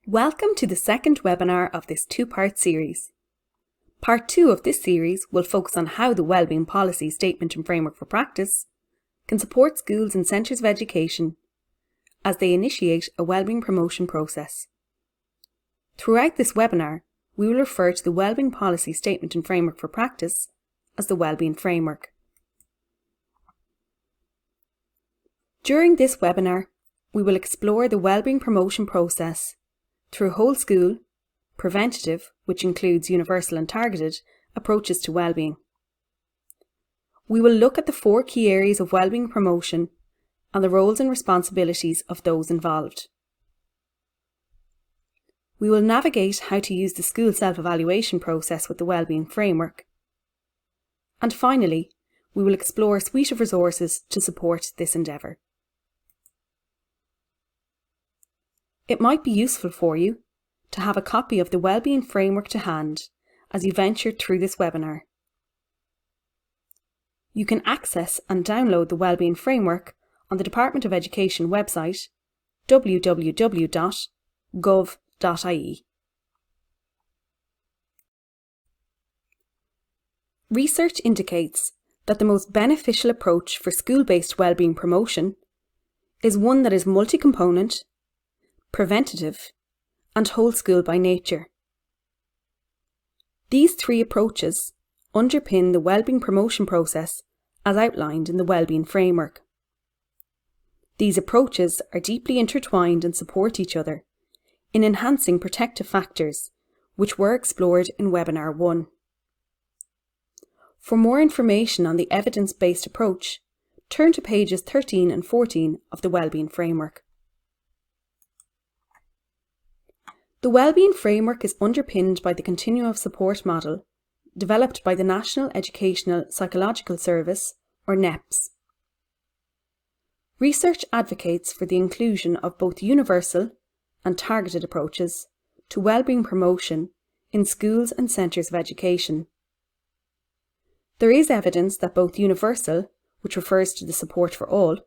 Welcome to the second webinar of this two-part series. Part 2 of this series will focus on how the Wellbeing Policy Statement and Framework for Practice can support schools and centres of education as they initiate a wellbeing promotion process. Throughout this webinar, we will refer to the Wellbeing Policy Statement and Framework for Practice as the Wellbeing Framework. During this webinar, we will explore the wellbeing promotion process through whole school, preventative, which includes universal and targeted, approaches to wellbeing. We will look at the 4 key areas of wellbeing promotion and the roles and responsibilities of those involved. We will navigate how to use the school self-evaluation process with the wellbeing framework. And finally, we will explore a suite of resources to support this endeavour. It might be useful for you to have a copy of the Wellbeing Framework to hand as you venture through this webinar. You can access and download the Wellbeing Framework on the Department of Education website www.gov.ie. Research indicates that the most beneficial approach for school-based wellbeing promotion is one that is multi-component, preventative, and whole school by nature. These 3 approaches underpin the wellbeing promotion process as outlined in the Wellbeing Framework. These approaches are deeply intertwined and support each other in enhancing protective factors, which were explored in Webinar 1. For more information on the evidence-based approach, turn to pages 13 and 14 of the Wellbeing Framework. The Wellbeing Framework is underpinned by the Continuum of Support model developed by the National Educational Psychological Service, or NEPS. Research advocates for the inclusion of both universal and targeted approaches to wellbeing promotion in schools and centres of education. There is evidence that both universal, which refers to the support for all,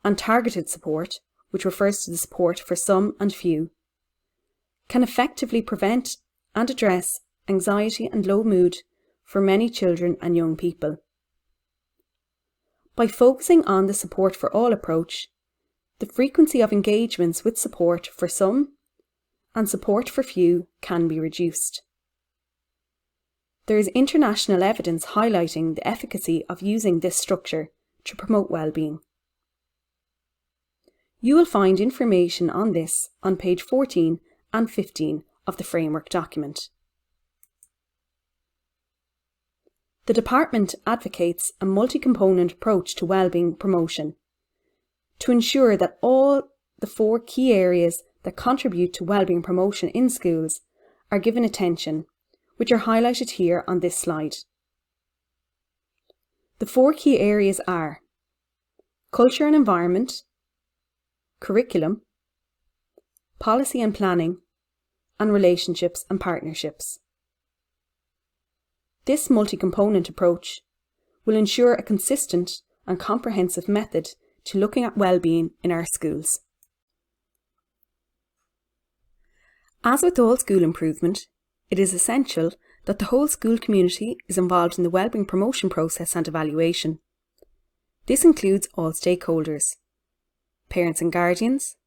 and targeted support, which refers to the support for some and few, can effectively prevent and address anxiety and low mood for many children and young people. By focusing on the support for all approach, the frequency of engagements with support for some and support for few can be reduced. There is international evidence highlighting the efficacy of using this structure to promote well-being. You will find information on this on page 14 and 15 of the framework document. The department advocates a multi-component approach to wellbeing promotion to ensure that all the 4 key areas that contribute to wellbeing promotion in schools are given attention, which are highlighted here on this slide. The 4 key areas are culture and environment, curriculum, policy and planning, and relationships and partnerships. This multi-component approach will ensure a consistent and comprehensive method to looking at well-being in our schools. As with all school improvement, it is essential that the whole school community is involved in the wellbeing promotion process and evaluation. This includes all stakeholders: parents and guardians,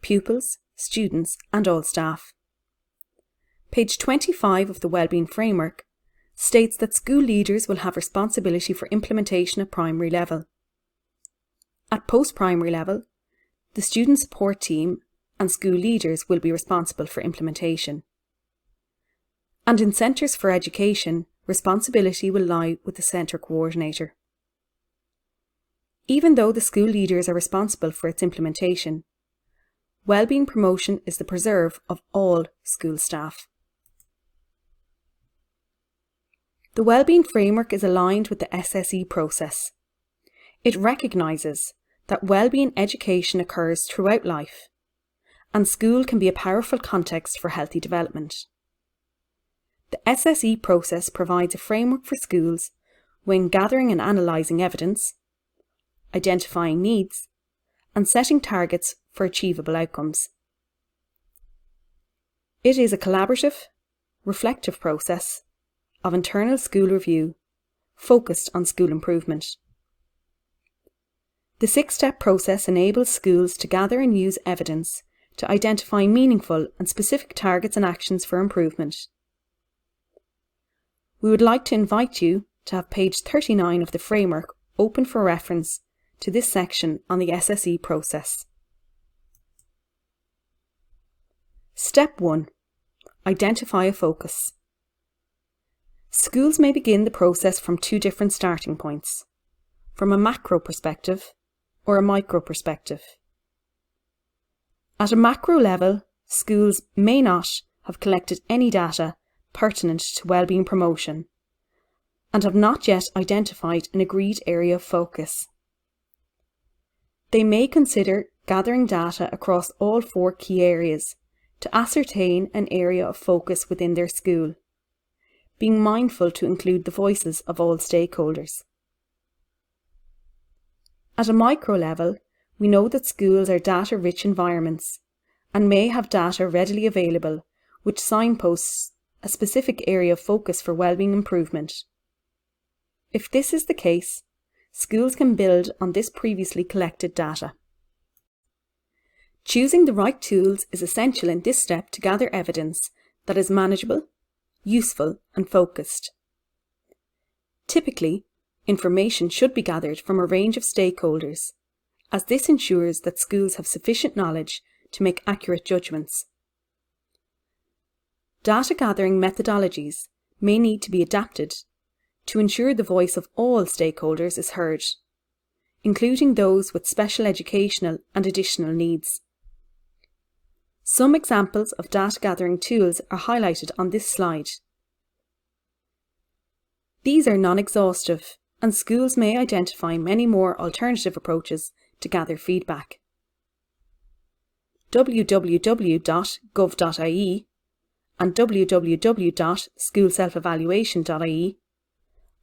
pupils, students, and all staff. Page 25 of the Wellbeing Framework states that school leaders will have responsibility for implementation at primary level. At post-primary level, the student support team and school leaders will be responsible for implementation. And in centres for education, responsibility will lie with the centre coordinator. Even though the school leaders are responsible for its implementation, wellbeing promotion is the preserve of all school staff. The Wellbeing Framework is aligned with the SSE process. It recognises that wellbeing education occurs throughout life, and school can be a powerful context for healthy development. The SSE process provides a framework for schools when gathering and analysing evidence, identifying needs, and setting targets for achievable outcomes. It is a collaborative, reflective process of internal school review focused on school improvement. The 6-step process enables schools to gather and use evidence to identify meaningful and specific targets and actions for improvement. We would like to invite you to have page 39 of the framework open for reference to this section on the SSE process. Step 1. Identify a focus. Schools may begin the process from 2 different starting points, from a macro perspective or a micro perspective. At a macro level, schools may not have collected any data pertinent to wellbeing promotion and have not yet identified an agreed area of focus. They may consider gathering data across all 4 key areas to ascertain an area of focus within their school, being mindful to include the voices of all stakeholders. At a micro level, we know that schools are data-rich environments and may have data readily available which signposts a specific area of focus for wellbeing improvement. If this is the case, schools can build on this previously collected data. Choosing the right tools is essential in this step to gather evidence that is manageable, useful and focused. Typically, information should be gathered from a range of stakeholders, as this ensures that schools have sufficient knowledge to make accurate judgments. Data gathering methodologies may need to be adapted to ensure the voice of all stakeholders is heard, including those with special educational and additional needs. Some examples of data gathering tools are highlighted on this slide. These are non-exhaustive, and schools may identify many more alternative approaches to gather feedback. www.gov.ie and www.schoolselfevaluation.ie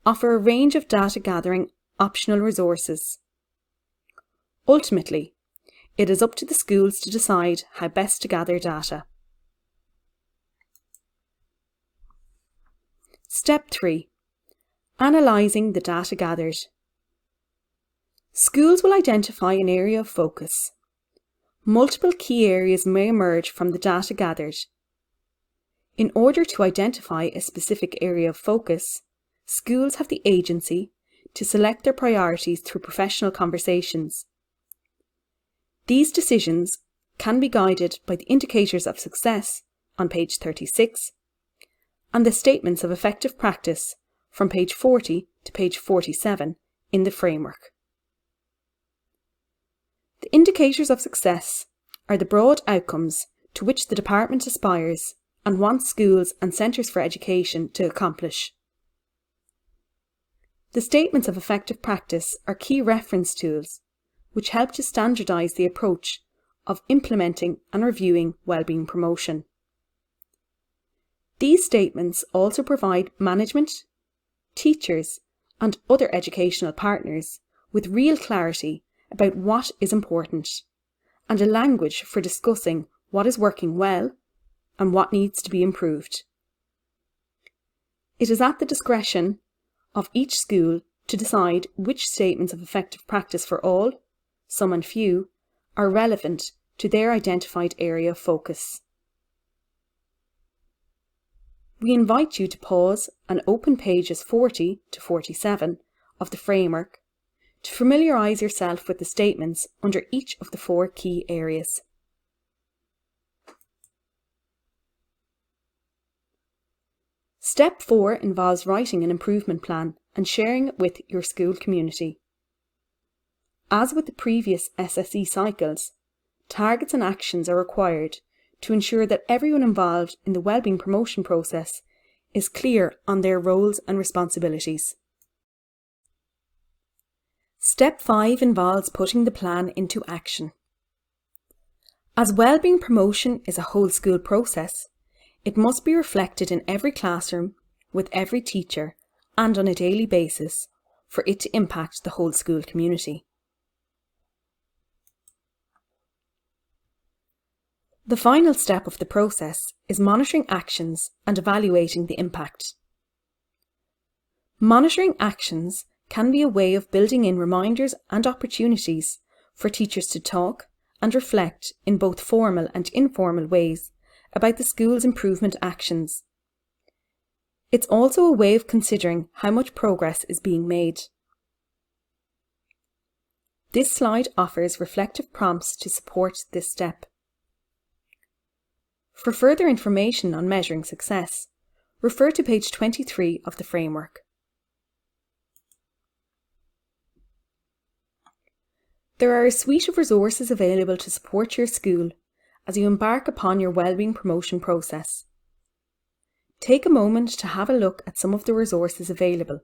offer a range of data gathering optional resources. Ultimately, it is up to the schools to decide how best to gather data. Step 3. Analysing the data gathered. Schools will identify an area of focus. Multiple key areas may emerge from the data gathered. In order to identify a specific area of focus, schools have the agency to select their priorities through professional conversations. These decisions can be guided by the indicators of success on page 36 and the statements of effective practice from page 40 to page 47 in the framework. The indicators of success are the broad outcomes to which the department aspires and wants schools and centres for education to accomplish. The statements of effective practice are key reference tools which help to standardise the approach of implementing and reviewing wellbeing promotion. These statements also provide management, teachers and other educational partners with real clarity about what is important and a language for discussing what is working well and what needs to be improved. It is at the discretion of each school to decide which statements of effective practice for all, some and few, are relevant to their identified area of focus. We invite you to pause and open pages 40 to 47 of the framework to familiarise yourself with the statements under each of the 4 key areas. Step 4 involves writing an improvement plan and sharing it with your school community. As with the previous SSE cycles, targets and actions are required to ensure that everyone involved in the wellbeing promotion process is clear on their roles and responsibilities. Step 5 involves putting the plan into action. As wellbeing promotion is a whole school process, it must be reflected in every classroom, with every teacher, and on a daily basis for it to impact the whole school community. The final step of the process is monitoring actions and evaluating the impact. Monitoring actions can be a way of building in reminders and opportunities for teachers to talk and reflect in both formal and informal ways about the school's improvement actions. It's also a way of considering how much progress is being made. This slide offers reflective prompts to support this step. For further information on measuring success, refer to page 23 of the framework. There are a suite of resources available to support your school as you embark upon your wellbeing promotion process. Take a moment to have a look at some of the resources available.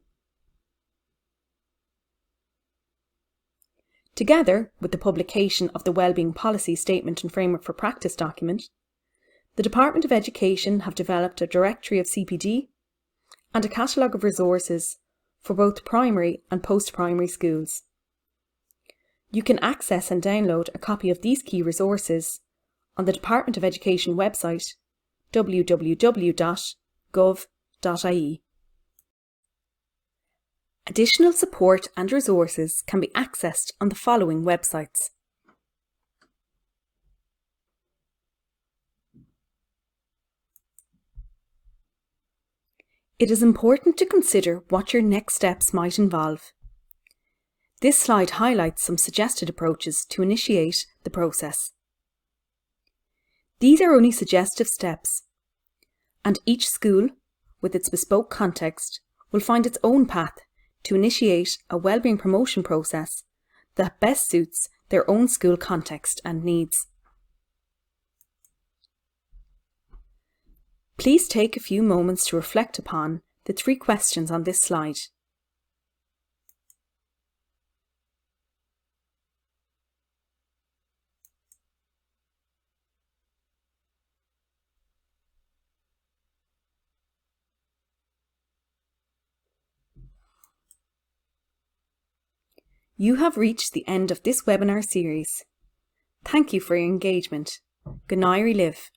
Together with the publication of the Wellbeing Policy Statement and Framework for Practice document, the Department of Education have developed a directory of CPD and a catalogue of resources for both primary and post-primary schools. You can access and download a copy of these key resources on the Department of Education website www.gov.ie. Additional support and resources can be accessed on the following websites. It is important to consider what your next steps might involve. This slide highlights some suggested approaches to initiate the process. These are only suggestive steps, and each school, with its bespoke context, will find its own path to initiate a wellbeing promotion process that best suits their own school context and needs. Please take a few moments to reflect upon the 3 questions on this slide. You have reached the end of this webinar series. Thank you for your engagement. Good night, live.